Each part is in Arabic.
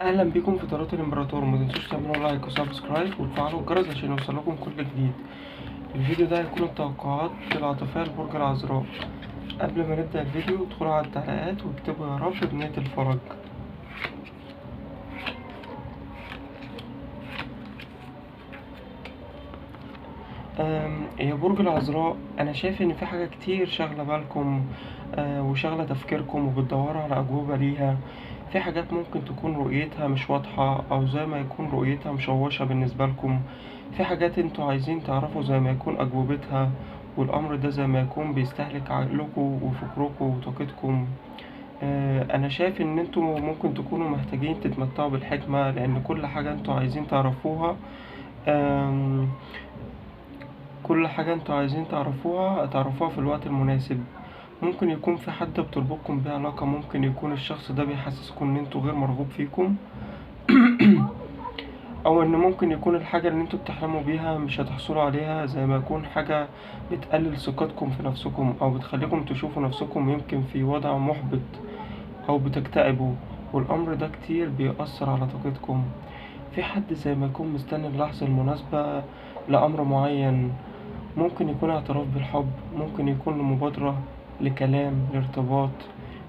اهلا بيكم في طريقة الامبراطور. ما تنسوش تعملوا لايك وسبسكرايب وتفعلوا الجرس عشان يوصلكم كل جديد. الفيديو ده هيكون التوقعات العاطفية لبرج العذراء. قبل ما نبدأ الفيديو ادخلوا على التعليقات واكتبوا يا رب بنية الفرج. يا برج العذراء، انا شايف ان في حاجة كتير شاغلة بالكم وشاغلة تفكيركم وبتدوروا على اجوبة ليها. في حاجات ممكن تكون رؤيتها مش واضحة او زي ما يكون رؤيتها مشوشة بالنسبة لكم. في حاجات انتوا عايزين تعرفوا زي ما يكون اجوبتها، والامر ده زي ما يكون بيستهلك عقلكم وفكركم وطاقتكم. انا شايف ان انتوا ممكن تكونوا محتاجين تتمتعوا بالحكمة، لان كل حاجة انتوا عايزين تعرفوها آم، كل حاجة انتوا عايزين تعرفوها في الوقت المناسب. ممكن يكون في حد بتربطكم بيه علاقة، ممكن يكون الشخص ده بيحسسكم ان انتوا غير مرغوب فيكم او ان ممكن يكون الحاجة اللي انتوا بتحلموا بيها مش هتحصلوا عليها، زي ما يكون حاجة بتقلل ثقتكم في نفسكم او بتخليكم تشوفوا نفسكم يمكن في وضع محبط او بتكتئبوا، والامر ده كتير بيأثر على طاقتكم. في حد زي ما يكون مستني اللحظة المناسبة لأمر معين، ممكن يكون اعتراف بالحب، ممكن يكون مبادرة لكلام لارتباط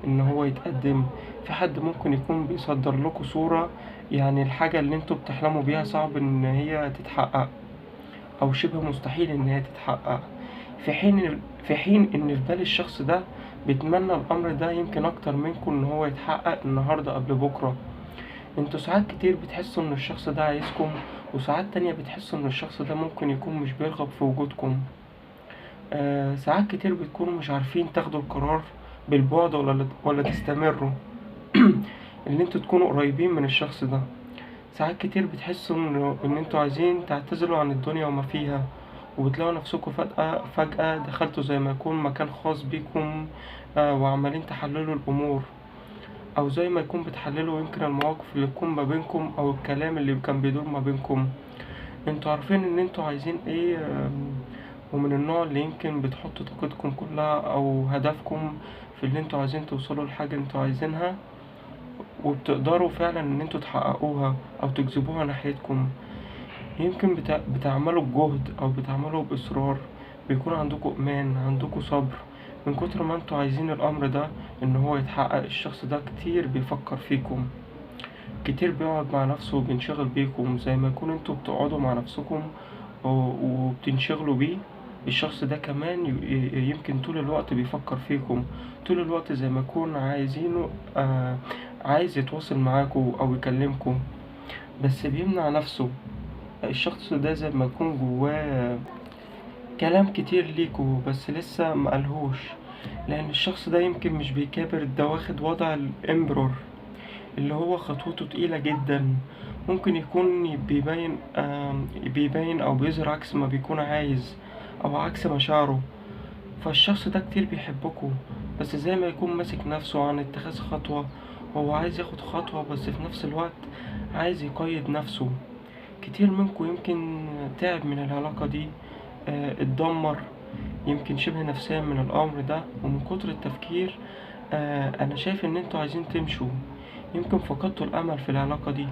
ان هو يتقدم. في حد ممكن يكون بيصدر لكم صورة، يعني الحاجة اللي انتوا بتحلموا بيها صعب ان هي تتحقق او شبه مستحيل ان هي تتحقق، في حين ان في بال الشخص ده بيتمنى الامر ده يمكن اكتر منكم ان هو يتحقق النهاردة قبل بكرة. انتوا ساعات كتير بتحسوا ان الشخص ده عايزكم، وساعات تانية بتحسوا ان الشخص ده ممكن يكون مش بيرغب في وجودكم. ساعات كتير بتكونوا مش عارفين تاخدوا القرار بالبعد ولا تستمروا ان انتوا تكونوا قريبين من الشخص ده. ساعات كتير بتحسوا ان انتوا عايزين تعتزلوا عن الدنيا وما فيها، وبتلاقوا نفسكم فجأة دخلتوا زي ما يكون مكان خاص بيكم، وعمالين تحللوا الأمور، أو زي ما يكون بتحللوا يمكن المواقف اللي تكون ما بينكم أو الكلام اللي كان بيدور ما بينكم. انتوا عارفين ان انتوا عايزين ايه، ومن النوع اللي يمكن بتحطوا طاقتكم كلها او هدفكم في اللي انتوا عايزين توصلوا لحاجة انتوا عايزينها، وبتقدروا فعلا ان انتوا تحققوها او تجذبوها ناحيتكم. يمكن بتعملوا بجهد او بتعملوا باصرار، بيكون عندكم ايمان، عندكم صبر. من كتر ما انتوا عايزين الامر ده ان هو يتحقق، الشخص ده كتير بيفكر فيكم، كتير بيقعد مع نفسه وبينشغل بيكم، زي ما يكون انتوا بتقعدوا مع نفسكم وبتنشغلوا بيه. الشخص ده كمان يمكن طول الوقت بيفكر فيكم، طول الوقت زي ما يكون عايزينه، عايز يتواصل معاكم أو يكلمكم، بس بيمنع نفسه. الشخص ده زي ما يكون جواه كلام كتير ليكوا بس لسه مقالهوش، لأن الشخص ده يمكن مش بيكابر، ده واخد وضع الإمبرور اللي هو خطوته تقيلة جدا. ممكن يكون بيبين أو بيظهر عكس ما بيكون عايز أو عكس مشاعره. فالشخص ده كتير بيحبكوا، بس زي ما يكون ماسك نفسه عن اتخاذ خطوة. هو عايز ياخد خطوة بس في نفس الوقت عايز يقيد نفسه. كتير منكم يمكن تعب من العلاقة دي، اتدمر يمكن شبه نفسيا من الأمر ده ومن كتر التفكير. أنا شايف إن انتوا عايزين تمشوا، يمكن فقدتوا الأمل في العلاقة دي،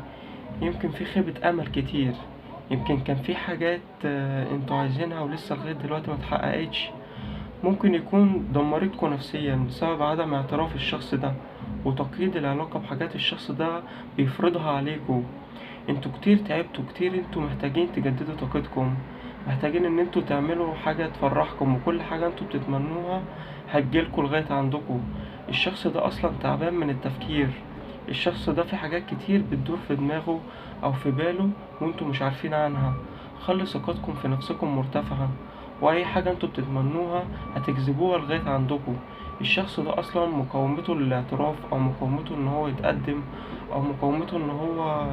يمكن في خيبة أمل كتير، يمكن كان في حاجات انتوا عايزينها ولسه لغاية دلوقتي ما اتحققتش. ممكن يكون دمرتكوا نفسيا بسبب عدم اعتراف الشخص ده وتقييد العلاقة بحاجات الشخص ده بيفرضها عليكوا. انتوا كتير تعبتوا، كتير انتوا محتاجين تجددوا طاقتكم، محتاجين ان انتوا تعملوا حاجة تفرحكم، وكل حاجة انتوا بتتمنوها هتجيلكوا لغاية عندكوا. الشخص ده اصلا تعبان من التفكير، الشخص ده في حاجات كتير بتدور في دماغه او في باله وانتوا مش عارفين عنها. خلي ثقتكم في نفسكم مرتفعة، واي حاجة انتوا بتتمنوها هتجذبوها لغاية عندكم. الشخص ده اصلا مقاومته للاعتراف او مقاومته ان هو يتقدم او مقاومته ان هو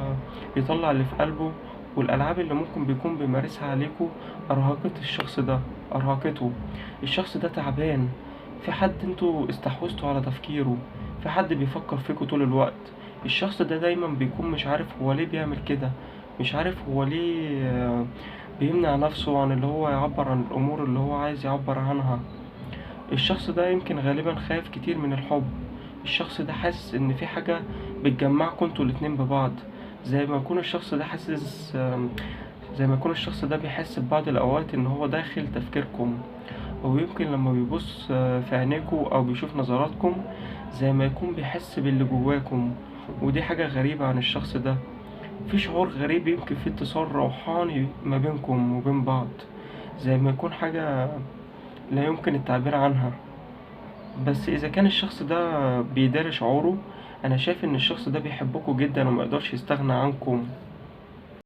يطلع اللي في قلبه، والالعاب اللي ممكن بيكون بيمارسها عليكم ارهقت الشخص ده، ارهقته. الشخص ده تعبان. في حد انتوا استحوذتوا على تفكيره، في حد بيفكر فيكوا طول الوقت. الشخص ده دايما بيكون مش عارف هو ليه بيعمل كده، مش عارف هو ليه بيمنع نفسه عن اللي هو يعبر عن الأمور اللي هو عايز يعبر عنها. الشخص ده يمكن غالبا خايف كتير من الحب، الشخص ده حاسس إن في حاجة بتجمعكم انتوا الاتنين ببعض، زي ما يكون الشخص ده حاسس زي ما يكون الشخص ده بيحس ببعض الأوقات إن هو داخل تفكيركم، ويمكن لما بيبص في عينيكوا أو بيشوف نظراتكم زي ما يكون بيحس باللي جواكم. ودي حاجة غريبة عن الشخص ده، في شعور غريب، يمكن في اتصال روحاني ما بينكم وبين بعض، زي ما يكون حاجة لا يمكن التعبير عنها. بس إذا كان الشخص ده بيداري شعوره، أنا شايف إن الشخص ده بيحبكوا جدا وميقدرش يستغنى عنكم.